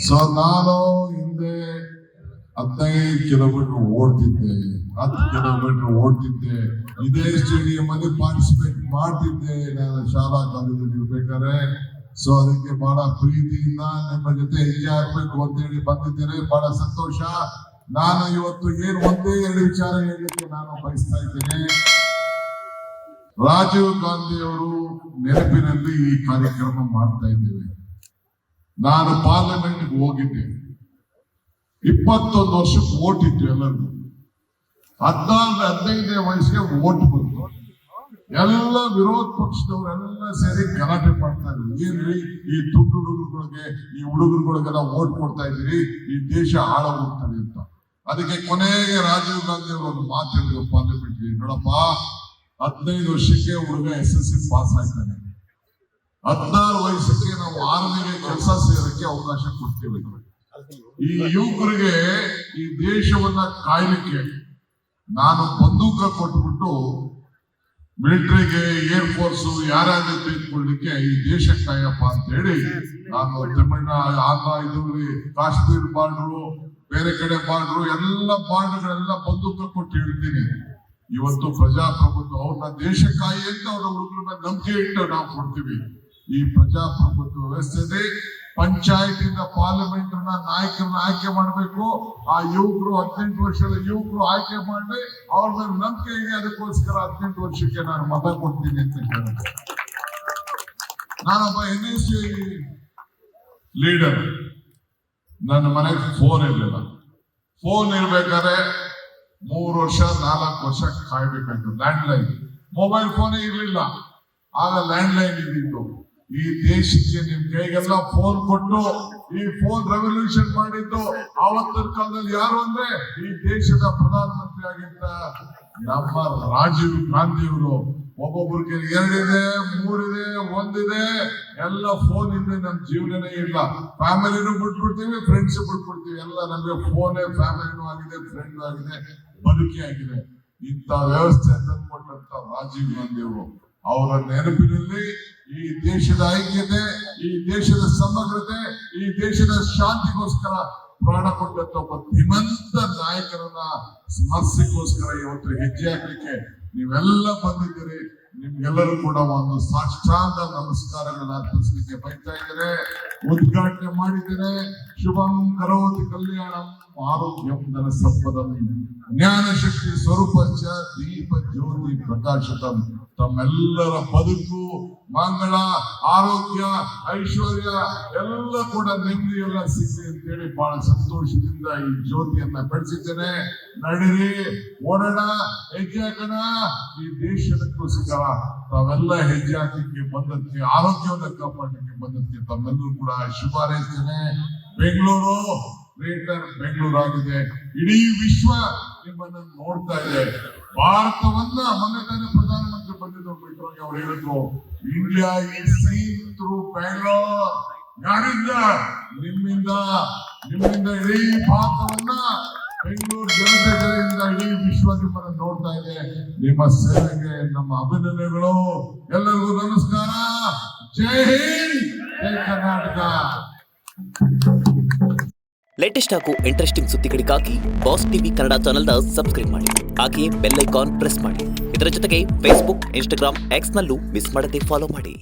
So ನಾನು ಹಿಂದೆ 15 kilometre ಓಡ್ತಿದ್ದೆ, 10 kilometre ಓಡ್ತಿದ್ದೆ. ಇದೇ ಸ್ಟೇಡಿಯಂ ಅಲ್ಲಿ ಪಾರ್ಟಿಸಿಪೇಟ್ ಮಾಡ್ತಿದ್ದೆ ನಾನು ಶಾಲಾ ಕಾಲೇಜಲ್ಲಿ ಇರ್ಬೇಕಾದ್ರೆ. ಸೊ ಅದಕ್ಕೆ ಬಹಳ ಪ್ರೀತಿಯಿಂದ ನಿಮ್ಮ ಜೊತೆ ಹೆಜ್ಜೆ ಹಾಕ್ಬೇಕು ಅಂತೇಳಿ ಬಂದಿದ್ದೇನೆ. ಬಹಳ ಸಂತೋಷ. ನಾನು ಇವತ್ತು ಒಂದೇ 2 ವಿಚಾರ ಹೇಳಲಿಕ್ಕೆ ನಾನು ಬಯಸ್ತಾ ಇದ್ದೇನೆ. ರಾಜೀವ್ ಗಾಂಧಿ ಅವರು ನೆನಪಿನಲ್ಲಿ ಈ ಕಾರ್ಯಕ್ರಮ ಮಾಡ್ತಾ ಇದ್ದೇವೆ. ನಾನು ಪಾರ್ಲಿಮೆಂಟ್ ಹೋಗಿದ್ದೆ. 21 ವರ್ಷಕ್ಕೆ ಓಟ್ ಇತ್ತು ಎಲ್ಲರಿಗೂ. 14-15 ವಯಸ್ಸಿಗೆ ಓಟ್ ಬಂತು. ಎಲ್ಲ ವಿರೋಧ ಪಕ್ಷದವರೆಲ್ಲ ಸೇರಿ ಗಲಾಟೆ ಮಾಡ್ತಾ ಇದ್ರು. ಏನ್ರಿ ಈ ದುಡ್ಡು ಹುಡುಗರುಗಳಿಗೆ, ಈ ಹುಡುಗರುಗಳಿಗೆಲ್ಲ ಓಟ್ ಕೊಡ್ತಾ ಇದ್ದೀರಿ, ಈ ದೇಶ ಹಾಳ ಹೋಗ್ತದೆ ಅಂತ. ಅದಕ್ಕೆ ಕೊನೆಗೆ ರಾಜೀವ್ ಗಾಂಧಿ ಅವರು ಒಂದು ಮಾತು ಹೇಳಿದ್ರು ಪಾರ್ಲಿಮೆಂಟ್. ನೋಡಪ್ಪ, 15 ವರ್ಷಕ್ಕೆ ಹುಡುಗ SSC ಪಾಸ್ ಆಗ್ತಾನೆ, 16 ವಯಸ್ಸಿಗೆ ನಾವು ಆರ್ಮಿಗೆ ಕೆಲಸ ಸೇರಕ್ಕೆ ಅವಕಾಶ ಕೊಡ್ತೀವಿ. ಈ ಯುವಕರಿಗೆ ಈ ದೇಶವನ್ನ ಕಾಯ್ಲಿಕ್ಕೆ ನಾನು ಬಂದೂಕ ಕೊಟ್ಬಿಟ್ಟು ಮಿಲಿಟರಿಗೆ, ಏರ್ ಫೋರ್ಸ್ ಯಾರಾದ್ರೂ ತೆಗೆದುಕೊಳ್ಳಿಕ್ಕೆ ಈ ದೇಶ ಕಾಯಪ್ಪ ಅಂತ ಹೇಳಿ ನಾನು ತಮಿಳುನಾಡು, ಆಂಧ್ರ, ಇದರಲ್ಲಿ ಕಾಶ್ಮೀರ್ ಬಾರ್ಡ್ರು, ಬೇರೆ ಕಡೆ ಬಾರ್ಡ್ರು, ಎಲ್ಲ ಬಾರ್ಡ್ಗಳೆಲ್ಲ ಬಂದೂಕ ಕೊಟ್ಟು ಹೇಳ್ತೀನಿ. ಇವತ್ತು ಪ್ರಜಾಪ್ರಭುತ್ವ ಅವ್ರನ್ನ ದೇಶ ಕಾಯಿ ಅಂತ ಅವರ ಹುಡುಗರ ಮೇಲೆ ನಂಬಿಕೆ ಇಟ್ಟು ನಾವು ಕೊಡ್ತೀವಿ. ಈ ಪ್ರಜಾಪ್ರಭುತ್ವ ವ್ಯವಸ್ಥೆದೆ. ಪಂಚಾಯತ್ ಇಂದ ಪಾರ್ಲಿಮೆಂಟ್ ನಾಯಕರನ್ನ ಆಯ್ಕೆ ಮಾಡಬೇಕು. ಆ ಯುವಕರು 18 ವರ್ಷದ ಯುವಕರು ಆಯ್ಕೆ ಮಾಡಿ ಅವ್ರ ಮೇಲೆ ನಂಬಿಕೆ ಇದೆ. ಅದಕ್ಕೋಸ್ಕರ 18 ವರ್ಷಕ್ಕೆ ನಾನು ಮತ ಕೊಡ್ತೀನಿ ಅಂತ ಹೇಳಿದೆ. ನಾನೊಬ್ಬ NSC ಲೀಡರ್. ನನ್ನ ಮನೆಗೆ ಫೋನ್ ಇರಲಿಲ್ಲ. ಫೋನ್ ಇರ್ಬೇಕಾದ್ರೆ 3 ವರ್ಷ 4 ವರ್ಷ ಕಾಯ್ಬೇಕಾಯ್ತು. ಲ್ಯಾಂಡ್ಲೈನ್, ಮೊಬೈಲ್ ಫೋನೇ ಇರ್ಲಿಲ್ಲ. ಆಗ ಲ್ಯಾಂಡ್ಲೈನ್ ಇದ್ದಿತ್ತು. ಈ ದೇಶಕ್ಕೆ ನಿಮ್ ಕೈಗೆಲ್ಲ ಫೋನ್ ಕೊಟ್ಟು ಈ ಫೋನ್ ರೆವಲ್ಯೂಷನ್ ಮಾಡಿದ್ದು ಆವತ್ತಿನ ಕಾಲದಲ್ಲಿ ಯಾರು ಅಂದ್ರೆ ಈ ದೇಶದ ಪ್ರಧಾನಮಂತ್ರಿ ಆಗಿದ್ದ ನಮ್ಮ ರಾಜೀವ್ ಗಾಂಧಿ ಅವರು. ಒಬ್ಬೊಬ್ಬರಿಗೆ 2 ಇದೆ, 3 ಇದೆ, 1 ಇದೆ, ಎಲ್ಲ ಫೋನ್ ಇದೆ. ನಮ್ ಜೀವನನೇ ಇಲ್ಲ. ಫ್ಯಾಮಿಲಿನೂ ಬಿಟ್ಬಿಡ್ತೀವಿ, ಫ್ರೆಂಡ್ಸ್ ಬಿಟ್ಬಿಡ್ತೀವಿ. ಎಲ್ಲ ನಮ್ಗೆ ಫೋನೇ ಫ್ಯಾಮಿಲಿನೂ ಆಗಿದೆ, ಫ್ರೆಂಡ್ ಆಗಿದೆ, ಬದುಕಿ ಆಗಿದೆ. ಇಂಥ ವ್ಯವಸ್ಥೆ ತಂದ್ಕೊಟ್ಟಂತ ರಾಜೀವ್ ಗಾಂಧಿ ಅವರು, ಅವರ ನೆನಪಿನಲ್ಲಿ ಈ ದೇಶದ ಐಕ್ಯತೆ, ಈ ದೇಶದ ಸಮಗ್ರತೆ, ಈ ದೇಶದ ಶಾಂತಿಗೋಸ್ಕರ ಪ್ರಾಣ ಕೊಟ್ಟಂತ ಒಬ್ಬ ಧೀಮಂತ ನಾಯಕರನ್ನ ಸ್ಮರಿಸಲಿಕ್ಕೋಸ್ಕರ ಇವತ್ತು ಹೆಜ್ಜೆ ಹಾಕ್ಲಿಕ್ಕೆ ನೀವೆಲ್ಲ ಬಂದಿದ್ದೀರಿ. ನಿಮ್ಗೆಲ್ಲರೂ ಕೂಡ ಒಂದು ಸಾಷ್ಟಾಂಗ ನಮಸ್ಕಾರಗಳನ್ನ ಅರ್ಪಿಸಲಿಕ್ಕೆ ಬಯಸ್ತಾ ಇದ್ದೇನೆ. ಉದ್ಘಾಟನೆ ಮಾಡಿದ್ದೇನೆ. ಶುಭಂ ಕರೋತಿ ಕಲ್ಯಾಣಂ ಆರೋಗ್ಯಂ ಧನ ಸಂಪದಂ ಜ್ಞಾನ ಶಕ್ತಿ ಸ್ವರೂಪಂಚ ದೀಪ ಜ್ಯೋತಿ ಪ್ರಕಾಶತಂ. ತಮ್ಮೆಲ್ಲರ ಬದುಕು, ಮಂಗಳ, ಆರೋಗ್ಯ, ಐಶ್ವರ್ಯ ಎಲ್ಲ ಕೂಡ ನೆಮ್ಮದಿಯೆಲ್ಲ ಸಿಗಲಿ ಅಂತೇಳಿ ಬಹಳ ಸಂತೋಷದಿಂದ ಈ ಜ್ಯೋತಿಯನ್ನ ಬೆಳೆಸಿದ್ದೇನೆ. ನಡಿರಿ, ಓಡೋಣ, ಹೆಜ್ಜೆ ಹಾಕೋಣ. ಈ ದೇಶದಕ್ಕೋಸ್ಕರ ತಾವೆಲ್ಲ ಹೆಜ್ಜೆ ಹಾಕಲಿಕ್ಕೆ ಬಂದಕ್ಕೆ, ಆರೋಗ್ಯವನ್ನು ಕಾಪಾಡಲಿಕ್ಕೆ ಬಂದಕ್ಕೆ ತಮ್ಮೆಲ್ಲರೂ ಕೂಡ ಶುಭ ಹಾರೈಸ್ತೇನೆ. ಬೆಂಗಳೂರು ಗ್ರೇಟರ್ ಬೆಂಗಳೂರು ಆಗಿದೆ. ಇಡೀ ವಿಶ್ವ ನಿಮ್ಮನ್ನು ನೋಡ್ತಾ ಇದೆ. ಭಾರತವನ್ನ ಮೊನ್ನೆ ತಾನೇ ಪ್ರಧಾನಮಂತ್ರಿ ಬಂದಿದ್ರು, ಬಿಟ್ಟೋಗಿ ಅವ್ರು ಹೇಳಿದ್ರು, India is scene through Bengaluru. ಯಾರಿಂದ? ನಿಮ್ಮಿಂದ ಇಡೀ ಭಾರತವನ್ನ, ಬೆಂಗಳೂರು ಜನತೆಗಳಿಂದ ಇಡೀ ವಿಶ್ವ ನಿಮ್ಮನ್ನು ನೋಡ್ತಾ ಇದೆ. ನಿಮ್ಮ ಸೇವೆಗೆ ನಮ್ಮ ಅಭಿನಂದನೆಗಳು. ಎಲ್ಲರಿಗೂ ನಮಸ್ಕಾರ. ಜೈ ಹಿಂದ್, ಜೈ ಕರ್ನಾಟಕ. ಲೇಟೆಸ್ಟ್ ಹಾಗೂ ಇಂಟ್ರೆಸ್ಟಿಂಗ್ ಸುದ್ದಿಗಳಿಗಾಗಿ ಬಾಸ್ ಟಿವಿ ಕನ್ನಡ ಚಾನೆಲ್ನ ಸಬ್ಸ್ಕ್ರೈಬ್ ಮಾಡಿ. ಹಾಗೆಯೇ ಬೆಲ್ ಐಕಾನ್ ಪ್ರೆಸ್ ಮಾಡಿ. ಇದರ ಜೊತೆಗೆ ಫೇಸ್ಬುಕ್, ಇನ್ಸ್ಟಾಗ್ರಾಮ್, ಎಕ್ಸ್ನಲ್ಲೂ ಮಿಸ್ ಮಾಡದೆ ಫಾಲೋ ಮಾಡಿ.